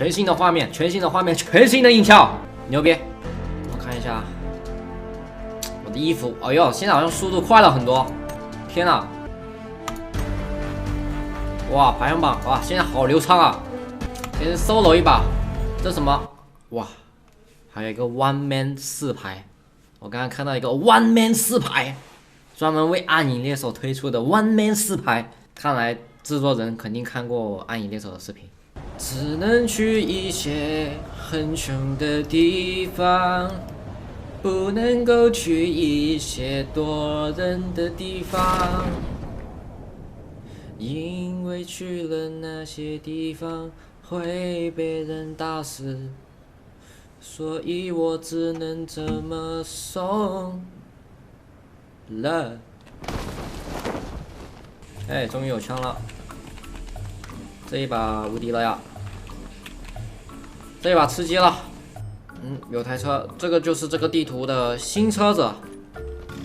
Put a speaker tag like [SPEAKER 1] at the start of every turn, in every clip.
[SPEAKER 1] 全新的画面，全新的画面，全新的音效，牛逼！我看一下我的衣服，哎呦，现在好像速度快了很多，天哪！哇，排行榜哇，现在好流畅啊！先 solo 一把，这什么？哇，还有一个 one man 4排，我刚刚看到一个 one man 4排，专门为暗影猎手推出的 one man 4排，看来制作人肯定看过暗影猎手的视频。只能去一些很穷的地方，不能够去一些多人的地方，因为去了那些地方会被人打死，所以我只能这么送了。哎，终于有枪了，这一把无敌了呀！这一把吃鸡了。有台车，这个就是这个地图的新车子，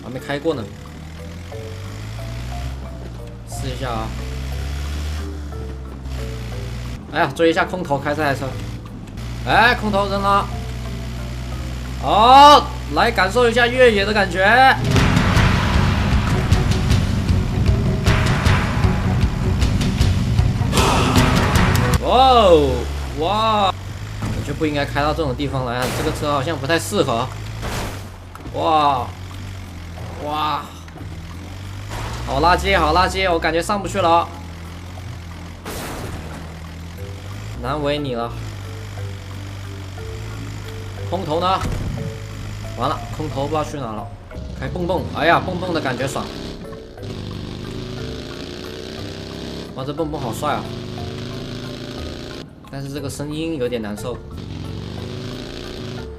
[SPEAKER 1] 还没开过呢。试一下啊！哎呀，追一下空投开这台车。哎，空投人了。好，来感受一下越野的感觉。哇哦，哇！我就不应该开到这种地方来啊！这个车好像不太适合。哇，哇，好垃圾，好垃圾，我感觉上不去了，难为你了。空投呢？完了，空投不知道去哪了。开蹦蹦，哎呀，蹦蹦的感觉爽。哇，这蹦蹦好帅啊！但是这个声音有点难受。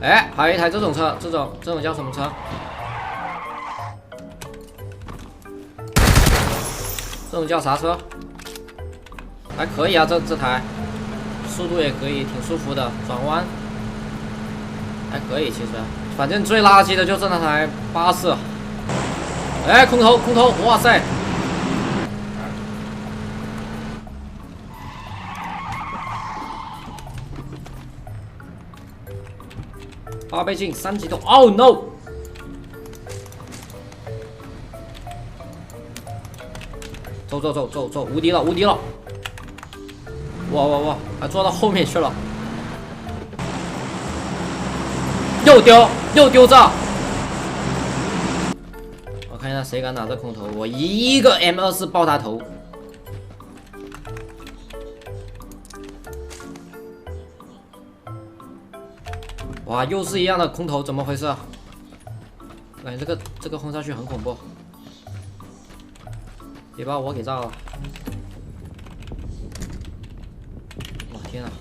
[SPEAKER 1] 哎，还有一台这种车，这种叫什么车？这种叫啥车？还可以啊，这台速度也可以，挺舒服的，转弯还可以。其实，反正最垃圾的就是那台巴士。哎，空投，空投，哇塞！8倍镜3级头 ，Oh no！ 走，无敌了，无敌了！哇，还坐到后面去了，又丢这！我看一下谁敢拿着空投，我一个 M24爆他头！哇，又是一样的空投，怎么回事啊？感觉这个轰上去很恐怖，别把我给炸了！哇天啊，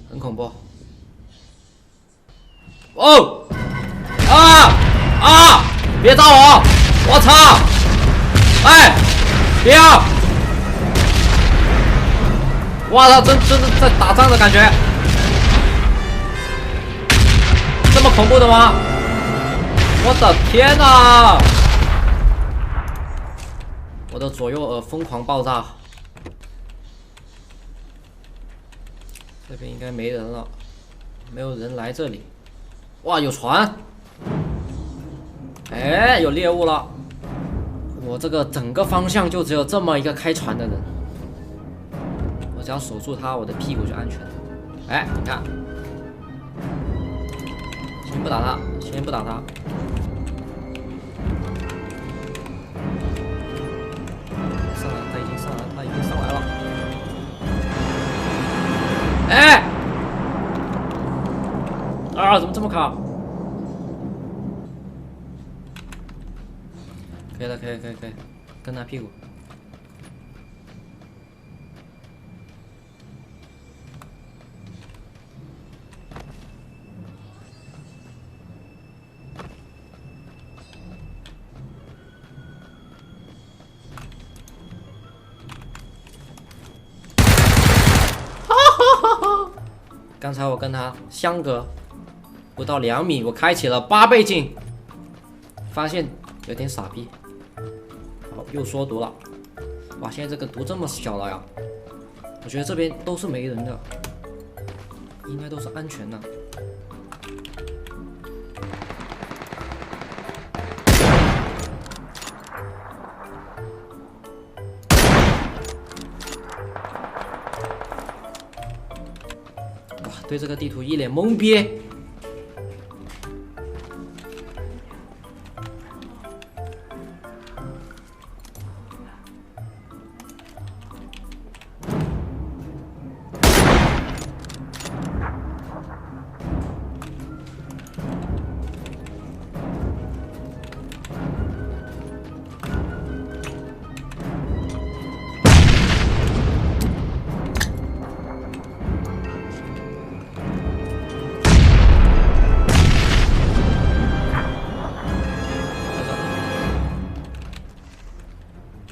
[SPEAKER 1] 很恐怖！哦啊！别炸我！我操！哎，别啊！哇操，真的在打仗的感觉。这么恐怖的吗？我的天哪！我的左右耳疯狂爆炸。这边应该没人了，没有人来这里。哇，有船！哎，有猎物了。我这个整个方向就只有这么一个开船的人，我只要守住他，我的屁股就安全了。哎，你看。先不打他，先不打他。上来，他已经上来，他已经上来了。哎！啊，怎么这么卡？可以了，可以，跟他屁股。刚才我跟他相隔不到2米，我开启了8倍镜，发现有点傻逼。好，又缩毒了。哇，现在这个毒这么小了呀！我觉得这边都是没人的。应该都是安全的。哇，对这个地图一脸懵逼。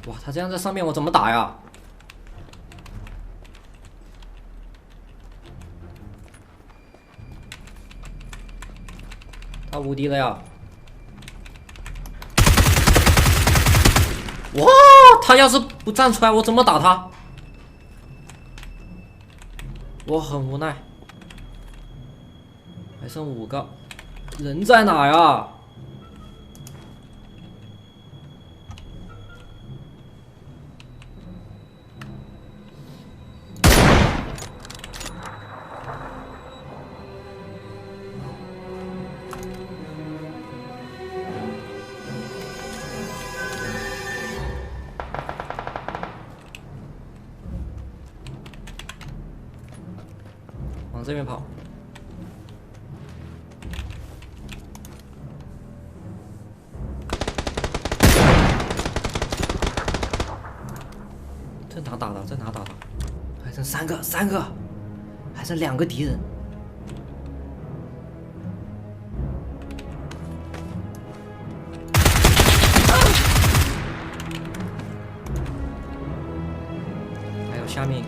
[SPEAKER 1] 哇，他这样在上面我怎么打呀？他无敌了呀！哇，他要是不站出来，我怎么打他？我很无奈。还剩5个，人在哪呀？往这边跑。这哪打的？这哪打的？还剩3个，3个，还剩2个敌人。还有下面一个。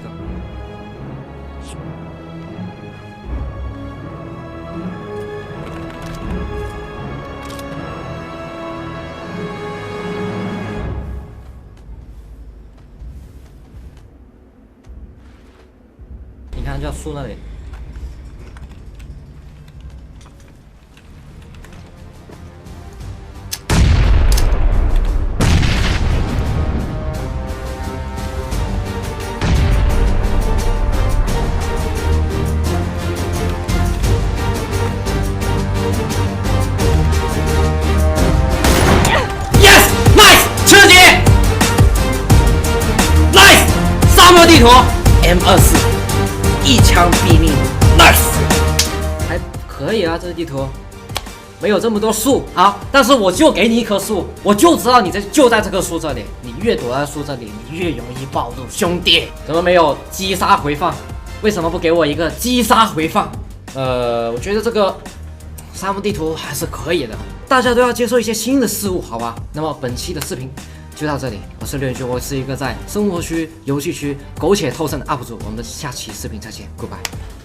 [SPEAKER 1] 你看，就树那里。Yes, nice， 刺激 ，nice， 沙漠地图 M24。一枪毙命 ，nice， 还可以啊，这个地图没有这么多树啊，但是我就给你一棵树，我就知道你就在这棵树这里，你越躲在树这里，你越容易暴露，兄弟。怎么没有击杀回放？为什么不给我一个击杀回放？我觉得这个沙漠地图还是可以的，大家都要接受一些新的事物，好吧？那么本期的视频就到这里，我是六九，我是一个在生活区、游戏区苟且偷生的 UP 主，我们的下期视频再见 ，Goodbye。